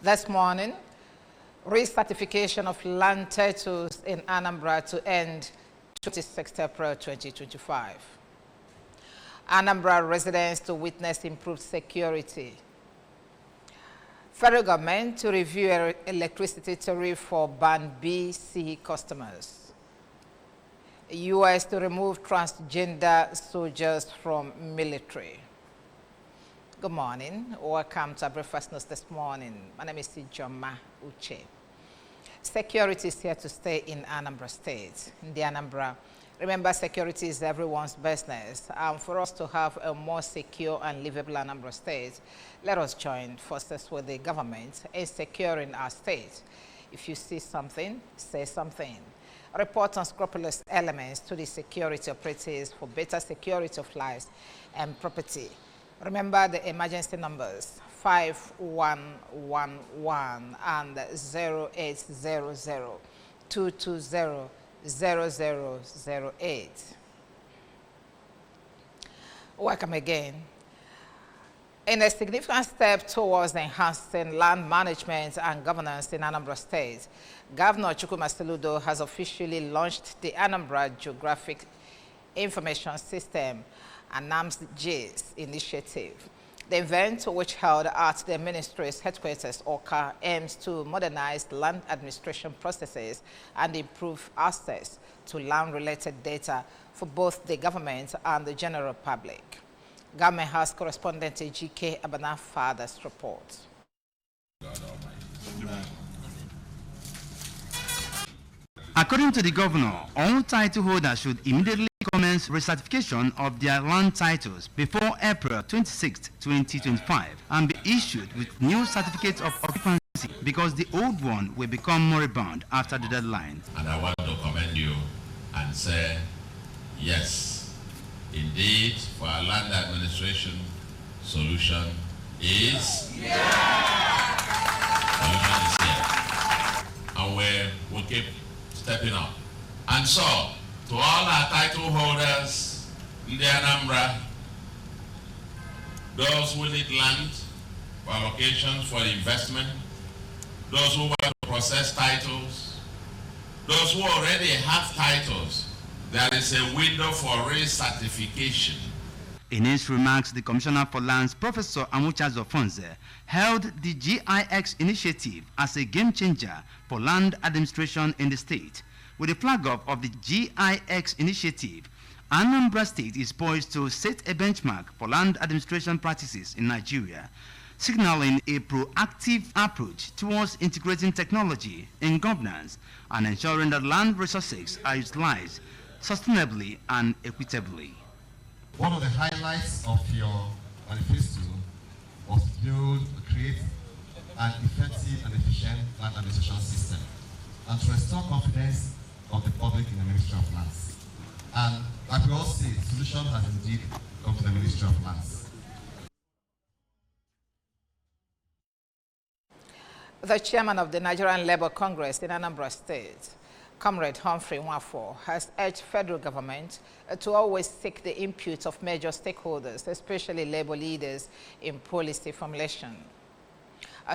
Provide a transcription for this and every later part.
This morning, recertification of land titles in Anambra to end 26 April 2025. Anambra residents to witness improved security. Federal government to review electricity tariff for Band B, C customers. U.S. to remove transgender soldiers from military. Good morning. Welcome to our breakfast news this morning. My name is Ijoma Uche. Security is here to stay in Anambra State. In the Anambra, remember, security is everyone's business. For us to have a more secure and livable Anambra State, let us join forces with the government in securing our state. If you see something, say something. Report unscrupulous elements to the security operatives for better security of lives and property. Remember the emergency numbers 5111 and 0800 220 0008. Welcome again. In a significant step towards enhancing land management and governance in Anambra State, Governor Chukwuma Soludo has officially launched the Anambra Geographic Information System, ANAMS-GIS initiative. The event, which held at the ministry's headquarters, OCA, aims to modernize land administration processes and improve access to land-related data for both the and the general public. Government House correspondent GK Abana Father's report. According to the governor, all title holders should immediately commence recertification of their land titles before April 26, 2025 and be issued with new certificates of occupancy because the old one will become moribund after the deadline. And I want to commend you and say, yes, indeed, for our land administration, solution is here. Solution is here. And we'll keep stepping up. And so, to all our title holders in the Anambra, those who need land for allocations for investment, those who want to process titles, those who already have titles, there is a window for recertification. In his remarks, the Commissioner for Lands, Professor Amucha Zofonze, hailed the GIX initiative as a game changer for land administration in the state. With the flag off of the GIX initiative, Anambra State is poised to set a benchmark for land administration practices in Nigeria, signaling a proactive approach towards integrating technology in governance and ensuring that land resources are utilized sustainably and equitably. One of the highlights of your manifesto was to create an effective and efficient land administration system and to restore confidence of the public in the Ministry of Lands. And like we all see, the solution has indeed come to the Ministry of Lands. The chairman of the Nigerian Labour Congress in Anambra State, Comrade Humphrey Nwafo, has urged federal government to always seek the input of major stakeholders, especially labor leaders, in policy formulation.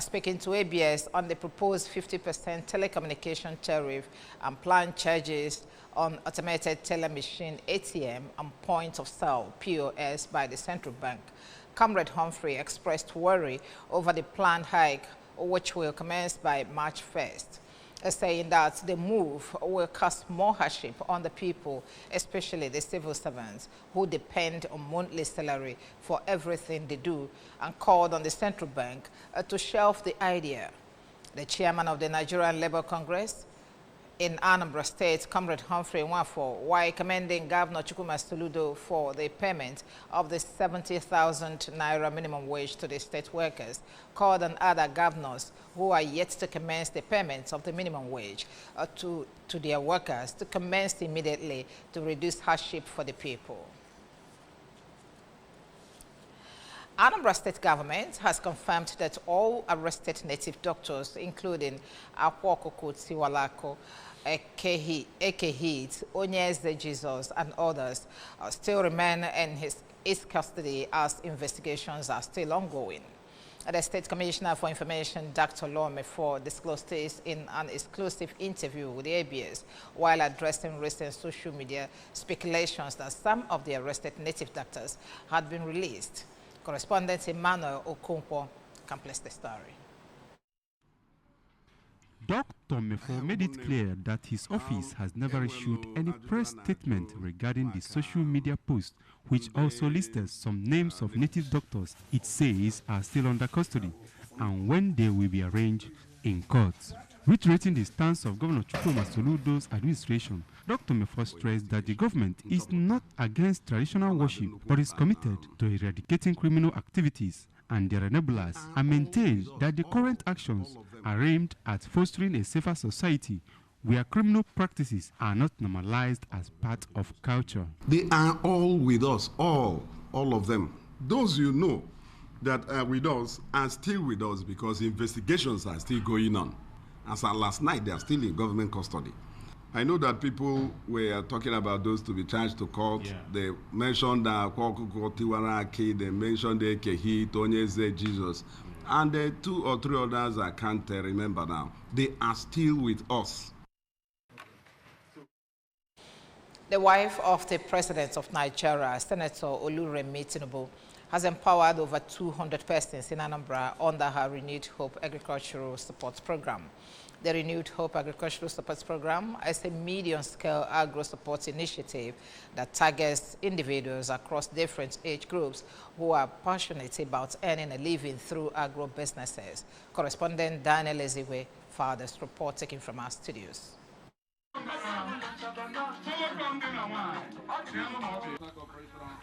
Speaking to ABS on the proposed 50% telecommunication tariff and planned charges on automated teller machine ATM and point of sale POS by the central bank, Comrade Humphrey expressed worry over the planned hike, which will commence by March 1st. Saying that the move will cause more hardship on the people, especially the civil servants who depend on monthly salary for everything they do, and called on the central bank to shelve the idea. The chairman of the Nigerian Labour Congress in Anambra State, Comrade Humphrey Nwafo, while commending Governor Chukwuma Soludo for the payment of the 70,000 naira minimum wage to the state workers, called on other governors who are yet to commence the payments of the minimum wage to their workers to commence immediately to reduce hardship for the people. Anambra State government has confirmed that all arrested native doctors, including Akwokoko Tiwalako, Ekehit, Onyeze Jesus, and others, still remain in his custody as investigations are still ongoing. The State Commissioner for Information, Dr. Lomefo, disclosed this in an exclusive interview with the ABS while addressing recent social media speculations that some of the arrested native doctors had been released. Correspondent Emmanuel Okonkwo completes the story. Dr. Mefo made it clear that his office has never issued any press statement regarding the social media post, which also listed some names of native doctors it says are still under custody and when they will be arraigned in court. Reiterating the stance of Governor Chukwuma Soludo's administration, Dr. Mefo stressed that the government is not against traditional worship but is committed to eradicating criminal activities and their enablers, and maintained that the current actions are aimed at fostering a safer society where criminal practices are not normalized as part of culture. They are all with us, all of them. Those you know that are with us are still with us because investigations are still going on. As of last night, they are still in government custody. I know that people were talking about those to be charged to court. Yeah. They mentioned Tiwaraki, they mentioned Kehi, Tonyeze, Jesus, and the 2 or 3 others I can't remember now. They are still with us. The wife of the President of Nigeria, Senator Oluremi Tinubu, has empowered over 200 persons in Anambra under her Renewed Hope Agricultural Support Program. The Renewed Hope Agricultural Support Program is a medium-scale agro-support initiative that targets individuals across different age groups who are passionate about earning a living through agro-businesses. Correspondent Daniel Eziwe for this report taken from our studios.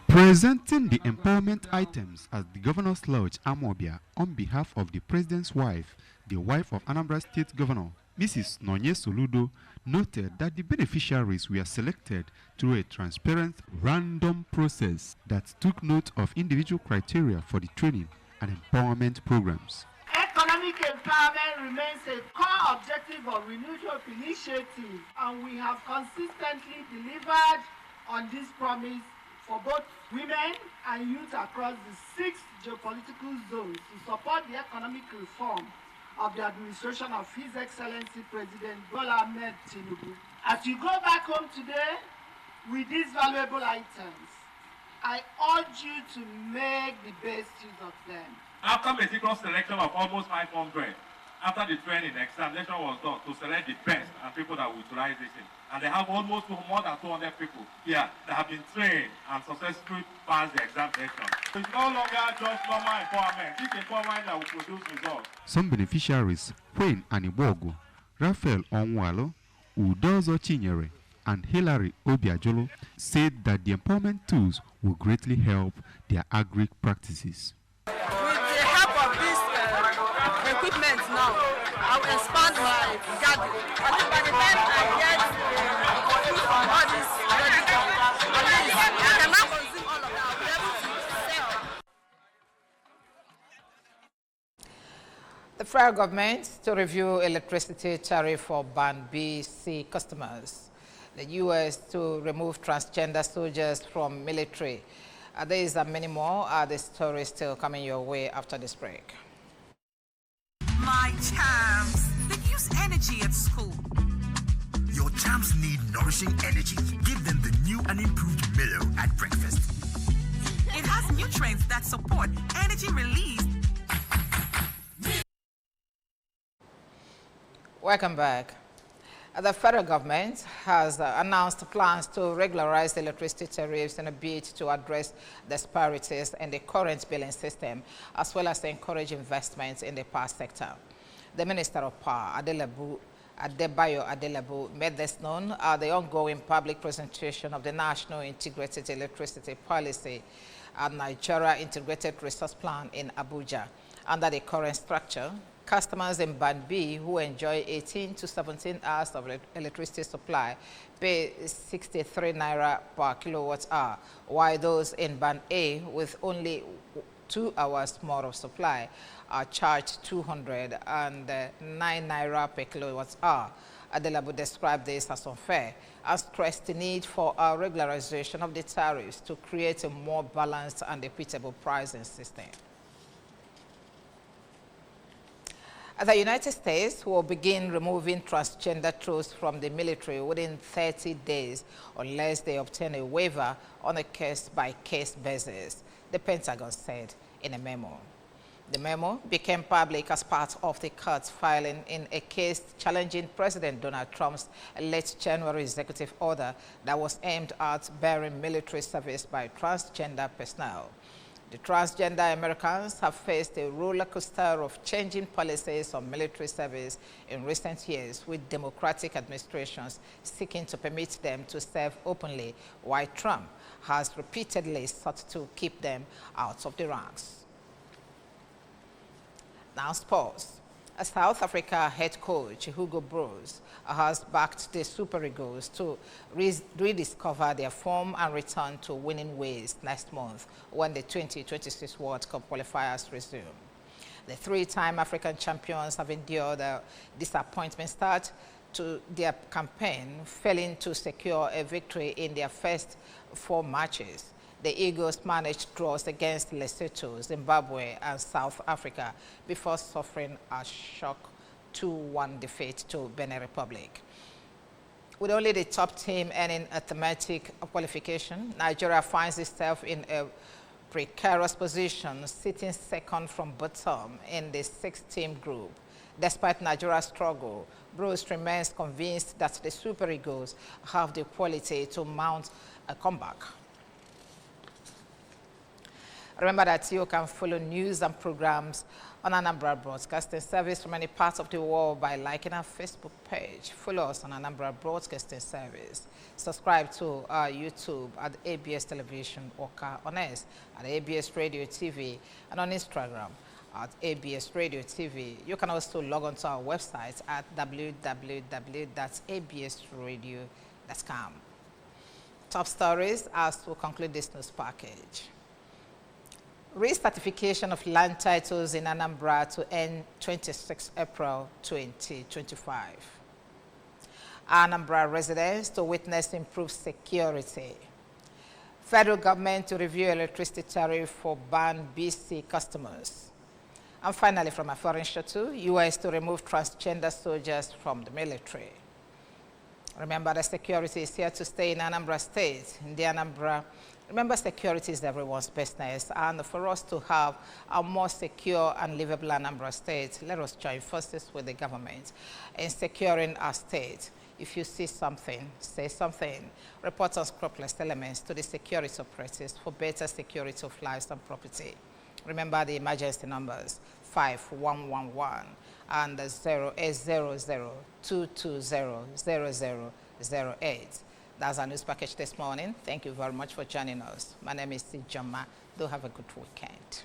Presenting the empowerment items at the Governor's Lodge, Amobia, on behalf of the President's wife, the wife of Anambra State Governor, Mrs. Nonye Soludo, noted that the beneficiaries were selected through a transparent, random process that took note of individual criteria for the training and empowerment programs. Economic empowerment remains a core objective of Renewed Hope Initiative, and we have consistently delivered on this promise for both women and youth across the 6 geopolitical zones to support the economic reform of the administration of His Excellency President Bola Ahmed Tinubu. As you go back home today with these valuable items, I urge you to make the best use of them. After meticulous selection of almost 500, after the training, the examination was done to select the best and people that will utilize this thing. And they have almost more than 200 people here that have been trained and successfully passed the examination. So it's no longer just normal empowerment. It's empowerment that will produce results. Some beneficiaries, Wayne Anibogo, Raphael Onwalo, Udozo Chinyere, and Hilary Obiajolo, said that the empowerment tools will greatly help their agri practices. With the help of this equipment now, I will expand my garden. I think by the time I get food from all this ready, I can now consume all of that. I'll be able to sell. The federal government to review electricity tariff for Band B-C customers. The U.S. to remove transgender soldiers from military. These and many more are the stories still coming your way after this break. My champs, they use energy at school. Your champs need nourishing energy. Give them the new and improved Milo at breakfast. It has nutrients that support energy release. Welcome back. The federal government has announced plans to regularize electricity tariffs in a bid to address disparities in the current billing system, as well as encourage investments in the power sector. The Minister of Power, Adebayo Adelabu, made this known at the ongoing public presentation of the National Integrated Electricity Policy and Nigeria Integrated Resource Plan in Abuja. Under the current structure, customers in Band B who enjoy 18 to 17 hours of electricity supply pay 63 naira per kilowatt hour, while those in Band A with only 2 hours more of supply are charged 209 naira per kilowatt hour. Adelabu described this as unfair and stressed the need for a regularization of the tariffs to create a more balanced and equitable pricing system. The United States will begin removing transgender troops from the military within 30 days unless they obtain a waiver on a case-by-case basis, the Pentagon said in a memo. The memo became public as part of the court's filing in a case challenging President Donald Trump's late January executive order that was aimed at barring military service by transgender personnel. The transgender Americans have faced a roller coaster of changing policies on military service in recent years, with Democratic administrations seeking to permit them to serve openly, while Trump has repeatedly sought to keep them out of the ranks. Now sports. South Africa head coach Hugo Broos has backed the Super Eagles to rediscover their form and return to winning ways next month when the 2026 World Cup qualifiers resume. The three-time African champions have endured a disappointment start to their campaign, failing to secure a victory in their first 4 matches. The Eagles managed draws against Lesotho, Zimbabwe, and South Africa before suffering a shock 2-1 defeat to Benin Republic. With only the top team earning a thematic qualification, Nigeria finds itself in a precarious position, sitting second from bottom in the 6-team group. Despite Nigeria's struggle, Bruce remains convinced that the Super Eagles have the quality to mount a comeback. Remember that you can follow news and programs on Anambra Broadcasting Service from any part of the world by liking our Facebook page. Follow us on Anambra Broadcasting Service. Subscribe to our YouTube at ABS Television Oka, on X at ABS Radio TV, and on Instagram at ABS Radio TV. You can also log on to our website at www.absradio.com. Top stories as we conclude this news package. Recertification of land titles in Anambra to end 26 April 2025. Anambra residents to witness improved security. Federal government to review electricity tariff for banned BC customers. And finally, from a foreign shuttle, U.S. to remove transgender soldiers from the military. Remember that security is here to stay in Anambra State. In the Anambra, remember, security is everyone's business, and for us to have a more secure and livable Anambra State, let us join forces with the government in securing our state. If you see something, say something. Report unscrupulous elements to the security operatives for better security of lives and property. Remember the emergency numbers 5111 and 0800-220-0008. That's our news package this morning. Thank you very much for joining us. My name is Sijama. Do have a good weekend.